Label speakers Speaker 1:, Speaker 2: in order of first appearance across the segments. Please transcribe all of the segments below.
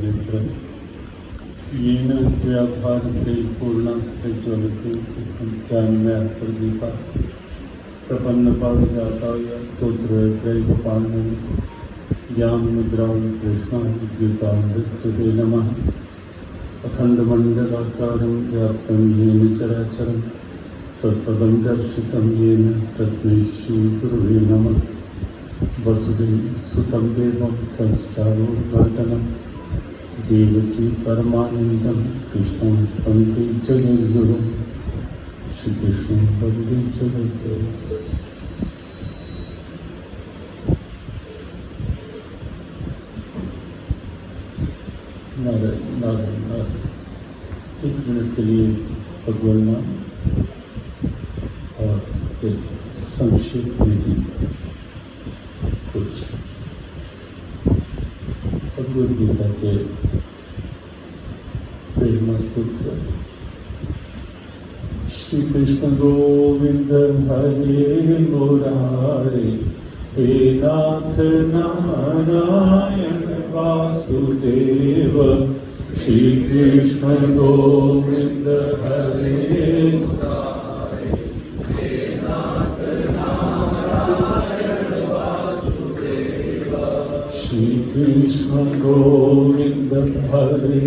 Speaker 1: नेत्रं येन व्याभारते पूर्णं प्रज्वलते ज्ञानमयः प्रदीपः प्रपन्नपारिजाताय स्तोत्रत्रयीपाणिनये ज्ञानमुद्रां कृष्णाय गीतामृतये नमः। अखण्डमण्डलाकारं व्याप्तं येन चराचरं तत्पदं दर्शितं येन तस्मै श्रीगुरुवे नमः। वसुदेवसुतं देवं तच्चारुवर्धनं देवकी परमानन्दं कृष्णं वन्दे जगद्गुरुं श्रीकृष्णं वन्दे जगद्गुरुं। नारायण। एक मिनट के लिए भगवान नाम और एक संक्षेप में ही कुछ भगवद गीता के प्रेरणा सूत्र। श्री कृष्ण गोविंद हरे मुरारे, हे नाथ नारायण वासुदेव। श्री कृष्ण गोविंद हरे मुरारे, हे नाथ नारायण वासुदेव। श्री कृष्ण गोविंद हरे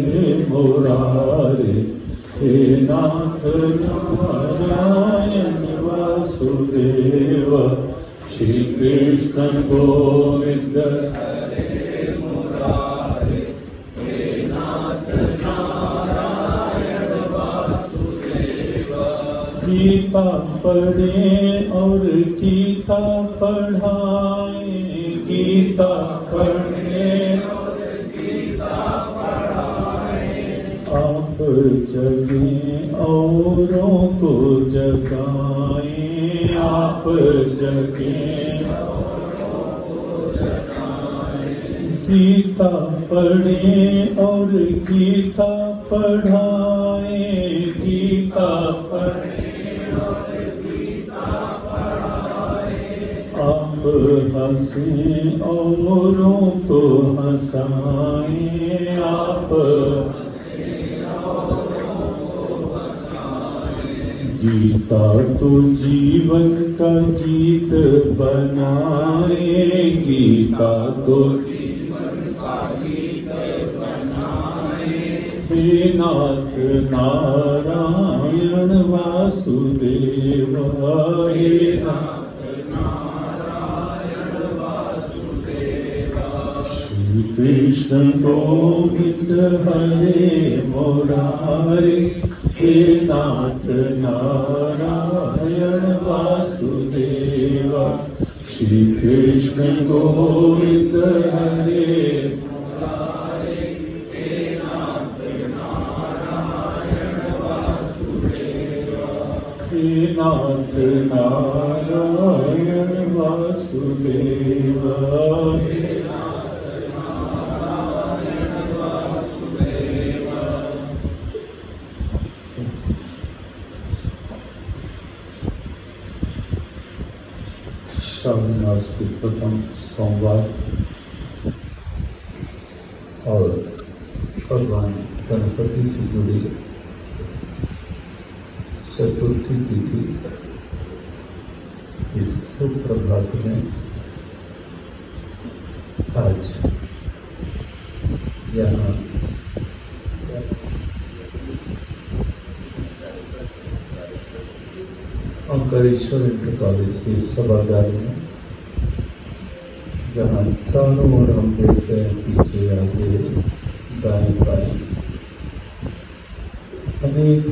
Speaker 1: मुरारे, हे नाथ नारायण वासुदेव। श्री कृष्ण गोविंद हरे मुरारे, हे नाथ नारायण वासुदेव। गीता पढ़े और गीता पढ़ाए, गीता पढ़े और गीता पढ़ाए। आप जगें औरों को जगाएं, आप जगें औरों को जगाएं। गीता पढ़ें और गीता पढ़ाएं, गीता पढ़ें और गीता पढ़ाएं। आप हंसें औरों को हंसाएं, आप गीता तो जीवन का गीत बनाए, गीता तो जीवन का गीत बनाए। हे नाथ नारायण वासुदेव, हे नाथ नारायण वासुदेव। श्री कृष्ण गोविंद हरे मुरारे, हे नाथ नारायण वासुदेव। श्री कृष्ण गोविंद हरे मुरारे, हे नाथ नारायण वासुदेव। हे नाथ नारायण वासुदेव, हे नाथ नारायण वासुदेव। श्रावण मास के प्रथम सोमवार और भगवान गणपति से जुड़ी चतुर्थी तिथि इस सुप्रभात में आज यहाँ ओंकारेश्वर इंटर कॉलेज के सभागार में, जहाँ चारों ओर हम देख रहे हैं, पीछे आगे दाएं बाएं अनेक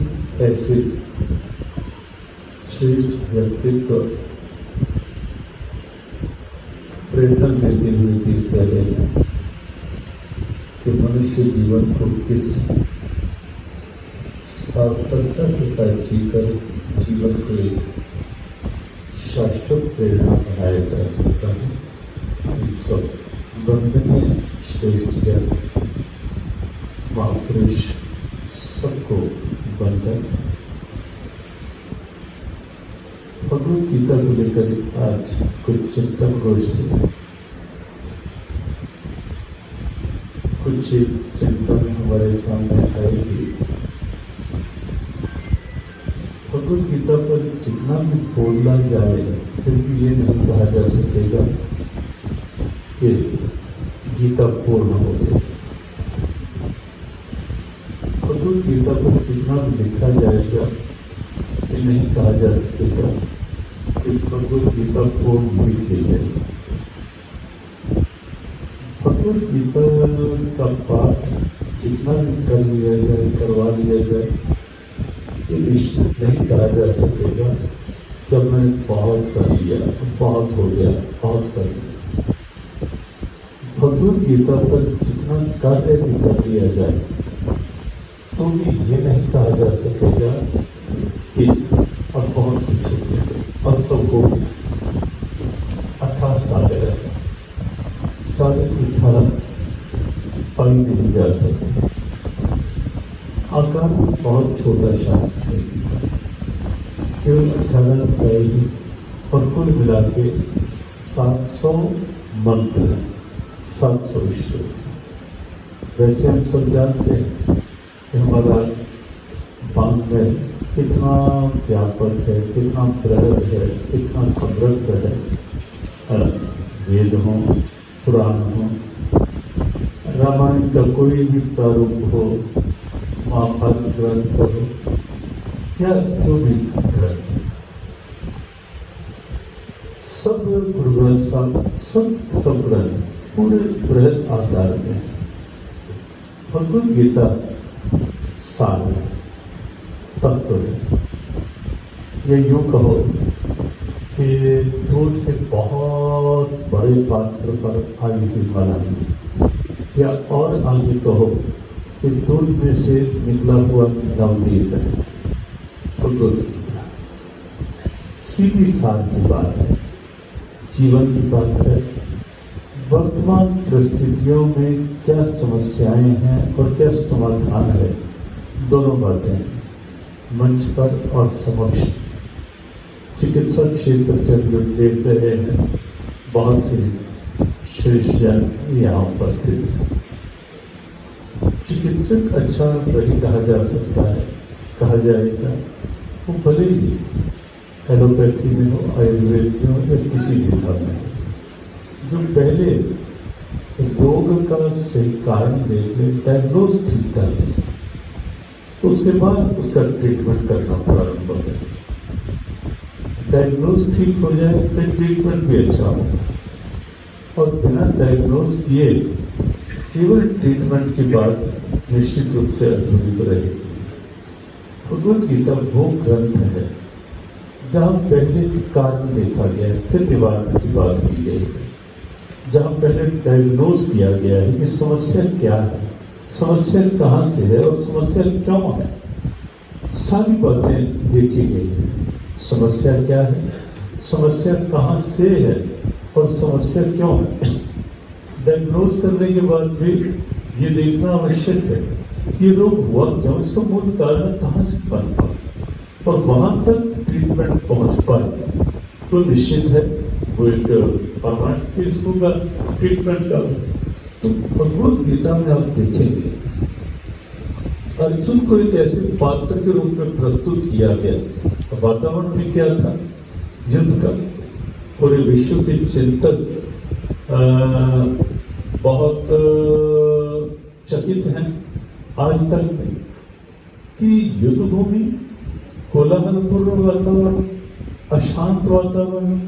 Speaker 1: ऐसे श्रेष्ठ व्यक्तित्व प्रेरणा देते हुए दिख रहे हैं कि मनुष्य जीवन को किस सार्थकता के साथ जीकर जीवन को एक शाश्वत प्रेरणा बनाया जा सकता है। सब वंदनीय श्रेष्ठ जन महापुरुष सबको वंदन। भगवद गीता को लेकर आज कुछ चिंतन गोष्ठी, कुछ चिंतन हमारे सामने आएगी। भगवद गीता पर जितना भी बोला जाए फिर भी ये नहीं कहा जा सकेगा कि गीता पूर्ण हो गई। भगवद गीता पर जितना भी लिखा जाएगा ये नहीं कहा जा सकेगा कि भगवद गीता पूर्ण लिखी गई। भगवद गीता का पाठ जितना भी कर लिया जाए, करवा लिया जाए, ये निश्चित नहीं कहा जा सकेगा कि अब मैंने बहुत कर लिया, बहुत हो गया, बहुत कर लिया। भगवद गीता पर जितना कार्य भी कर लिया जाए तो भी ये नहीं कहा जा सकेगा कि अब बहुत कुछ हो गया और सब हो गया। अथाह सागर है, सागर की धारा पाई नहीं जा सकती। आकार बहुत छोटा शास्त्र है गीता, केवल 18 अध्याय ही और कुल मिला के 700 मंत्र, 700 श्लोक। वैसे हम सब जानते हैं कि हमारा वाङ्मय कितना व्यापक है, कितना बृहद है, कितना समृद्ध है। वेद हो, पुराण हो, रामायण का कोई भी प्रारूप हो, महाभारत ग्रंथ हो या जो भी ग्रंथ, सब गुरु ग्रंथ साहब, सब ग्रंथ पूरे बृहद आकार में। भगवद गीता सार तत्व है। या यूं कहो कि दूध के बहुत बड़े पात्र पर आई हुई मलाई, या और आगे कहो कि दूध में से निकला हुआ नवनीत है। भगवद गीता सीधी सार की बात है, जीवन की बात है। वर्तमान परिस्थितियों में क्या समस्याएं हैं और क्या समाधान है, दोनों बातें मंच पर और समक्ष। चिकित्सा क्षेत्र से हम लोग देख रहे हैं, बहुत से श्रेष्ठ जन यहाँ उपस्थित हैं। चिकित्सक अच्छा वही कहा जा सकता है, कहा जाएगा वो भले ही एलोपैथी में हो, आयुर्वेद में हो या किसी भी धर्म में, जो पहले रोग का सही कारण देख ले, डायग्नोज ठीक कर ले, उसके बाद उसका ट्रीटमेंट करना प्रारंभ हो जाए। डायग्नोज ठीक हो जाए फिर ट्रीटमेंट भी अच्छा हो। और बिना डायग्नोज किए केवल ट्रीटमेंट की बात निश्चित रूप से अधूरी तो रहेगी। भगवद गीता वो ग्रंथ है जहाँ पहले कारण देखा गया है, फिर निवारण की बात की गई है। जहाँ पहले डायग्नोज किया गया है कि समस्या क्या है, समस्या कहाँ से है और समस्या क्यों है, सारी बातें देखी गई है। समस्या क्या है, समस्या कहाँ से है और समस्या क्यों है। डायग्नोज करने के बाद भी ये देखना आवश्यक है ये रोग हुआ क्यों, इसका मूल कारण कहाँ से बन पाए और वहां तक ट्रीटमेंट पहुंच पाए तो निश्चित है वो एक परमानेंट इसको का ट्रीटमेंट का। तो भगवद गीता में आप देखेंगे अर्जुन को एक ऐसे पात्र के रूप में प्रस्तुत किया गया। वातावरण भी क्या था, युद्ध का। पूरे विश्व के चिंतक बहुत चकित हैं आज तक में कि युद्ध भूमि, कोलाहलपूर्ण वातावरण, अशांत वातावरण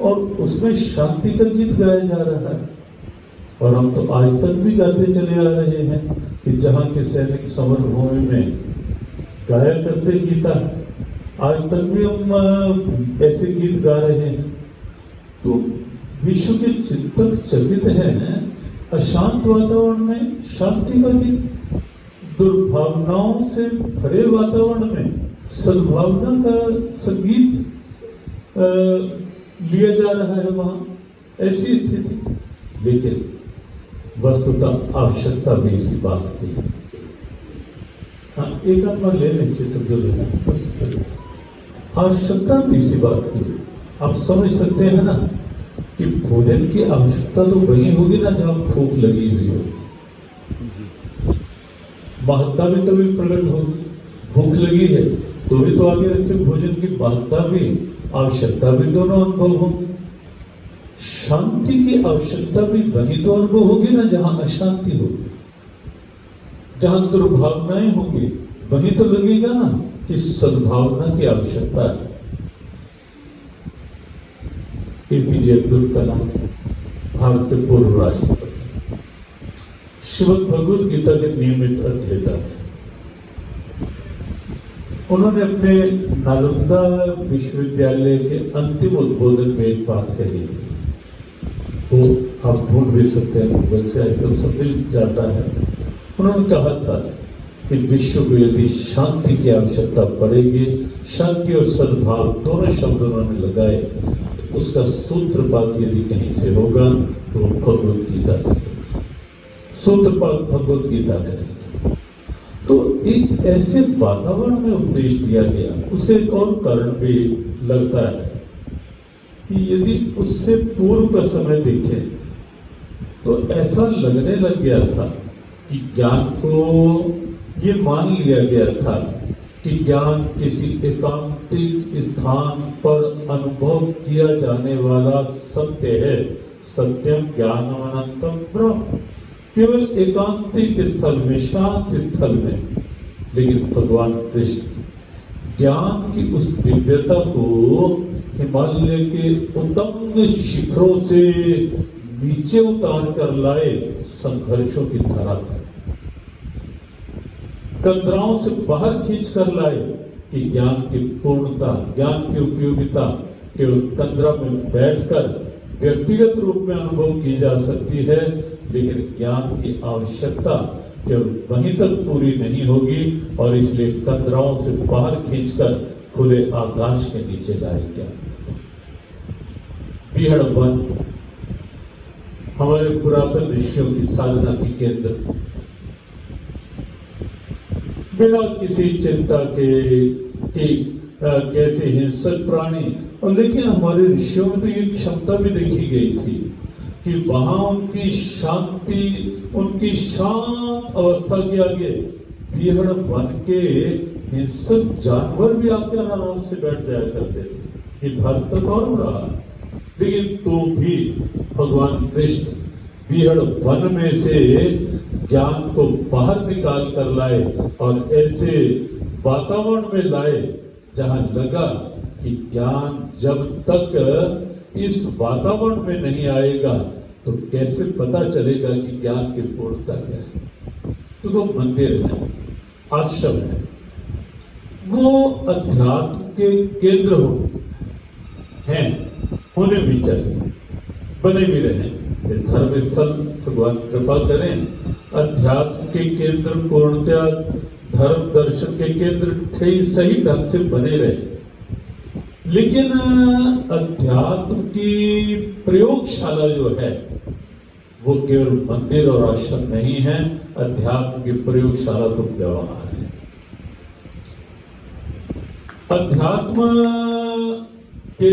Speaker 1: और उसमें शांति का गीत गाया जा रहा है। और हम तो आज तक भी गाते चले आ रहे हैं कि जहाँ के सैनिक समर भूमि में गाया करते गीता, आज तक भी हम ऐसे गीत गा रहे हैं। तो विश्व के चिंतक चकित हैं अशांत वातावरण में शांति का गीत, दुर्भावनाओं से भरे वातावरण में सद्भावना का संगीत लिया जा रहा है वहां, ऐसी स्थिति। लेकिन वस्तुतः आवश्यकता भी इसी बात की। हाँ, एक अपना ले लें चित्र जो लेना, आवश्यकता भी इसी बात की। आप समझ सकते हैं ना कि भोजन की आवश्यकता तो वही होगी ना जहाँ भूख लगी हुई हो। महत्ता भी तभी प्रकट होगी। भूख लगी है तो भी तो आगे रखे भोजन की महत्ता भी, आवश्यकता भी दोनों अनुभव होगी। शांति की आवश्यकता भी वही तो अनुभव होगी ना जहां अशांति होगी, जहां दुर्भावनाएं होंगी, वही तो लगेगा ना कि सद्भावना की आवश्यकता है। एपीजे अब्दुल कलाम भारत के पूर्व राष्ट्रपति, श्रीमद् भगवद गीता के नियमित अध्येता, उन्होंने अपने नालंदा विश्वविद्यालय के अंतिम उद्बोधन में एक बात कही थी, वो आप भूल भी सकते हैं, गूगल से आजकल सब मिल जाता है। उन्होंने कहा था कि विश्व को यदि शांति की आवश्यकता पड़ेगी, शांति और सद्भाव दोनों शब्द उन्होंने लगाए, तो उसका सूत्रपात यदि कहीं से होगा तो भगवद गीता से होगा। सूत्रपात भगवद गीता करेंगे। तो एक ऐसे वातावरण में उपदेश दिया गया। उसे एक और कारण भी लगता है कि यदि उससे पूर्व का समय देखें तो ऐसा लगने लग गया था कि ज्ञान को ये मान लिया गया था कि ज्ञान किसी एकांतिक स्थान पर अनुभव किया जाने वाला सत्य है। सत्यम ज्ञानमनंतम ब्रह्म, केवल एकांतिक स्थल में, शांत स्थल में। लेकिन भगवान कृष्ण ज्ञान की उस दिव्यता को हिमालय के उत्तम शिखरों से नीचे उतार कर लाए, संघर्षों की धरा पर, कंदराओं से बाहर खींच कर लाए कि ज्ञान की पूर्णता, ज्ञान की उपयोगिता केवल कंदरा में बैठकर व्यक्तिगत रूप में अनुभव की जा सकती है, लेकिन ज्ञान की आवश्यकता केवल वहीं तक पूरी नहीं होगी, और इसलिए कंदराओं से बाहर खींचकर खुले आकाश के नीचे लाए ज्ञान। बीहड़ वन हमारे पुरातन ऋषियों की साधना की केंद्र, बिना किसी चिंता के कि कैसे हिंसक प्राणी, और लेकिन हमारे ऋषियों में तो ये क्षमता भी देखी गई थी कि वहां उनकी शांति, उनकी शांत अवस्था के आगे बीहड़ वन के हिंसक जानवर भी आकर आराम से बैठ जाया करते थे। ये भारत तक और रहा, लेकिन तो भी भगवान कृष्ण बीहड़ वन में से ज्ञान को बाहर निकाल कर लाए और ऐसे वातावरण में लाए जहां लगा कि ज्ञान जब तक इस वातावरण में नहीं आएगा तो कैसे पता चलेगा कि ज्ञान की पूर्णता क्या है। तो वो मंदिर है, आश्रम है, वो अध्यात्म के केंद्र हैं, होने भी चाहिए, बने भी रहे। धर्म स्थल भगवान कृपा करें, अध्यात्म के केंद्र पूर्णतया धर्म दर्शन के केंद्र सही ढंग से बने रहे, लेकिन अध्यात्म की प्रयोगशाला जो है वो केवल मंदिर और आश्रम नहीं है। अध्यात्म की प्रयोगशाला तो व्यवहार है। अध्यात्म के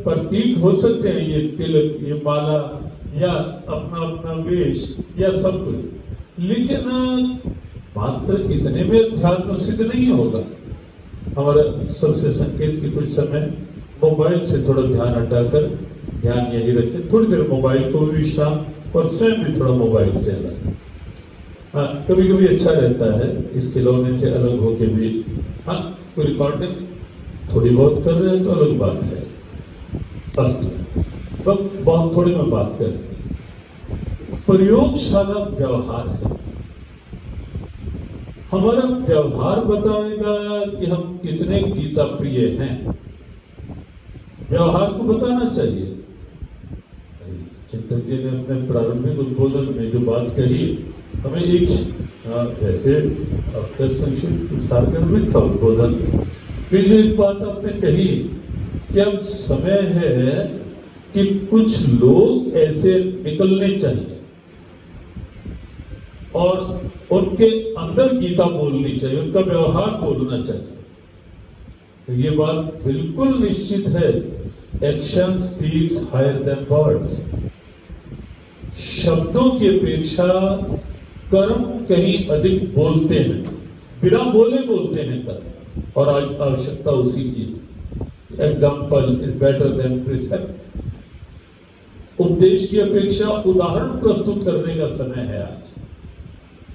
Speaker 1: प्रतीक हो सकते हैं ये तिलक, ये माला, या अपना अपना वेश, या सब कुछ, लेकिन मात्र इतने में अध्यात्म सिद्ध नहीं होगा। हमारा सबसे संकेत की कुछ समय मोबाइल से थोड़ा ध्यान हटाकर ध्यान यही रखें, थोड़ी देर मोबाइल को भी विश्राम, और स्वयं भी थोड़ा मोबाइल से अलग। हाँ, कभी कभी अच्छा रहता है इस खिलौने से अलग होके भी। हाँ, कोई रिकॉर्डिंग थोड़ी बहुत कर रहे हैं तो अलग बात है, बहुत थोड़ी में बात कर। प्रयोगशाला व्यवहार है। हमारा व्यवहार बताएगा कि हम कितने गीता प्रिय हैं। व्यवहार को बताना चाहिए। चिंतक जी ने अपने प्रारंभिक उद्बोधन में जो बात कही, हमें एक ऐसे संक्षिप्त सारगर्भित था उद्बोधन, फिर जो एक बात आपने कही कि अब समय है कि कुछ लोग ऐसे निकलने चाहिए और उनके अंदर गीता बोलनी चाहिए, उनका व्यवहार बोलना चाहिए। तो ये बात बिल्कुल निश्चित है। Action speaks higher than words. शब्दों की अपेक्षा कर्म कहीं अधिक बोलते हैं, बिना बोले बोलते हैं कर्म, और आज आवश्यकता उसी की। Example is better than precept. उपदेश की अपेक्षा उदाहरण प्रस्तुत करने का समय है आज,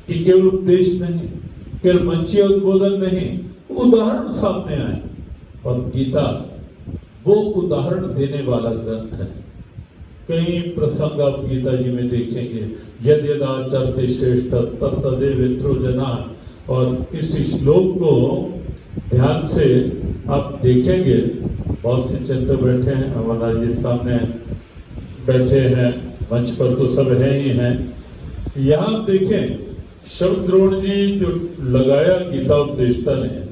Speaker 1: कि केवल उपदेश नहीं, केवल मंचीय उद्बोधन नहीं, उदाहरण सामने आए। और गीता वो उदाहरण देने वाला ग्रंथ है। कई प्रसंग आप गीता जी में देखेंगे, यद यद आचरते श्रेष्ठ तत्तदेव वित्रो जना। और इस श्लोक को ध्यान से आप देखेंगे, बहुत से चिंतक बैठे हैं, अमरनाथ जी सामने बैठे हैं, मंच पर तो सब है ही हैं। यहाँ देखें, शब्द द्रोण जी जो लगाया गीता उपदेष्टा ने,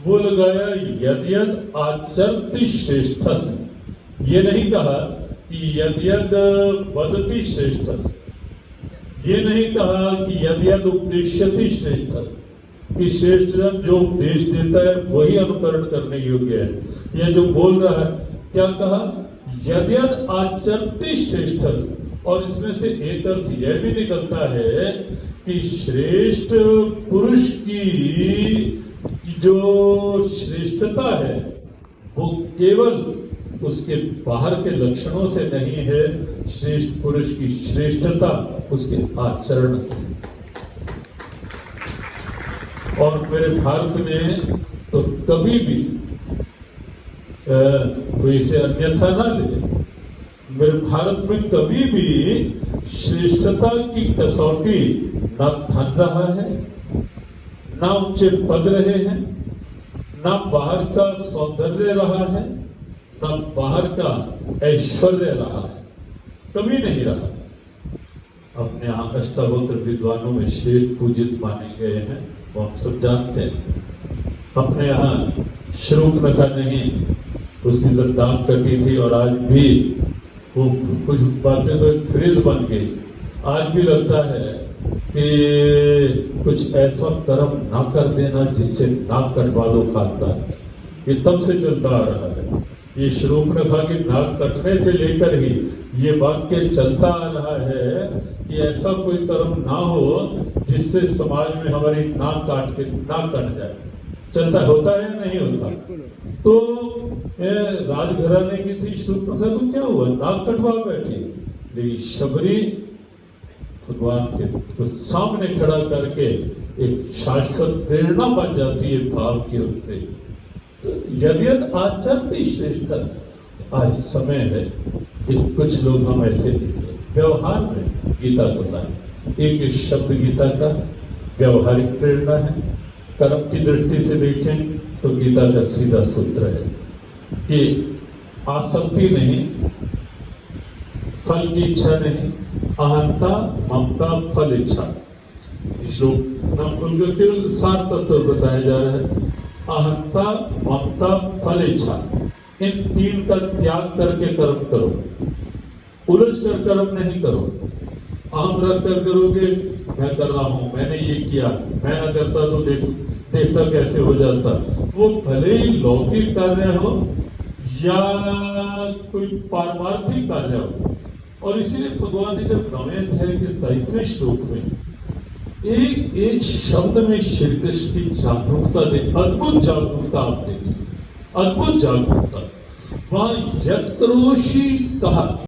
Speaker 1: वो लगाया यद यद आचरति श्रेष्ठस। ये नहीं कहा कि यद यद वदति श्रेष्ठस, ये नहीं कहा कि यद यद उपदेश्यति श्रेष्ठस, कि श्रेष्ठ जन जो उपदेश देता है वही अनुकरण करने योग्य है। यह जो बोल रहा है, क्या कहा, यद यद आचरति श्रेष्ठस। और इसमें से एक अर्थ यह भी निकलता है कि श्रेष्ठ पुरुष की जो श्रेष्ठता है वो केवल उसके बाहर के लक्षणों से नहीं है, श्रेष्ठ पुरुष की श्रेष्ठता उसके आचरण से। और मेरे भारत में तो कभी भी कोई इसे अन्यथा ना ले, मेरे भारत में कभी भी श्रेष्ठता की कसौटी ना धन रहा है, ना ऊंचे पद रहे हैं, ना बाहर का सौंदर्य रहा है, ना बाहर का ऐश्वर्य रहा है, कभी नहीं रहा। अपने यहाँ अष्टावक्र विद्वानों में श्रेष्ठ पूजित माने गए हैं, वो हम सब जानते हैं। अपने यहाँ शूर्पणखा नहीं, उसकी जब दाम कटी थी, और आज भी वो कुछ बातें तो एक फ्रेज बन गई। आज भी लगता है कि कुछ ऐसा कर्म ना कर देना जिससे नाक कटवा दो खाता। ये तब से चलता आ रहा है। ये शूर्पणखा की नाक कटने से लेकर ही ये वाक्य चलता आ रहा है कि ऐसा कोई कर्म ना हो जिससे समाज में हमारी नाक कट जाए। चलता होता है या नहीं होता? तो राजघराने की थी शूर्पणखा, तो क्या हुआ, नाक कटवा बैठी। लेकिन शबरी भगवान के सामने खड़ा करके एक शाश्वत प्रेरणा बन जाती है भाव की उससे। तो यद यद आचरति श्रेष्ठ। आज समय है कि कुछ लोग हम ऐसे दिखे व्यवहार में गीता को लाए। एक एक शब्द गीता का व्यवहारिक प्रेरणा है। कर्म की दृष्टि से देखें तो गीता का सीधा सूत्र है कि आसक्ति नहीं, फल की इच्छा नहीं, अहंता ममता फल इच्छा। श्लोक उनके केवल 7 तत्व बताया जा रहा है। अहंता ममता फल इच्छा, इन 3 का त्याग करके कर्म करो। उलझ कर कर्म नहीं करो। अहम रख कर करोगे, मैं कर रहा हूं, मैंने ये किया, मैं ना करता तो देखता कैसे हो जाता। वो भले ही लौकिक कार्य हो या कोई पारमार्थिक कार्य हो। और इसीलिए भगवान ने जब नवें अध्याय के 27वें श्लोक में एक एक शब्द में श्री कृष्ण की जागरूकता दे, अद्भुत जागरूकता आप देखिए, अद्भुत जागरूकता। वहां यत्करोषि कहा,